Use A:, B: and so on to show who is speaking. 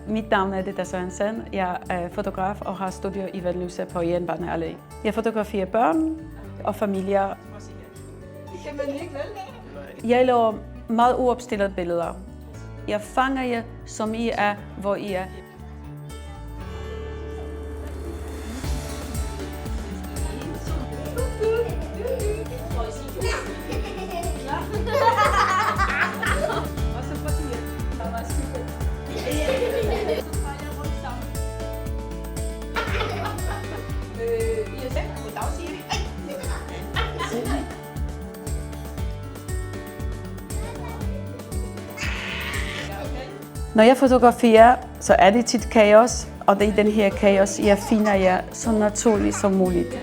A: Mit navn er Detta Sørensen. Jeg er fotograf og har studie i Vanløse på Jernbaneallé. Jeg fotograferer børn og familier. Jeg laver meget uopstillede billeder. Jeg fanger jer, som I er, hvor I er. Når jeg fotograferer, så er det tit kaos, og det er i den her kaos, jeg finder jer så naturligt som muligt.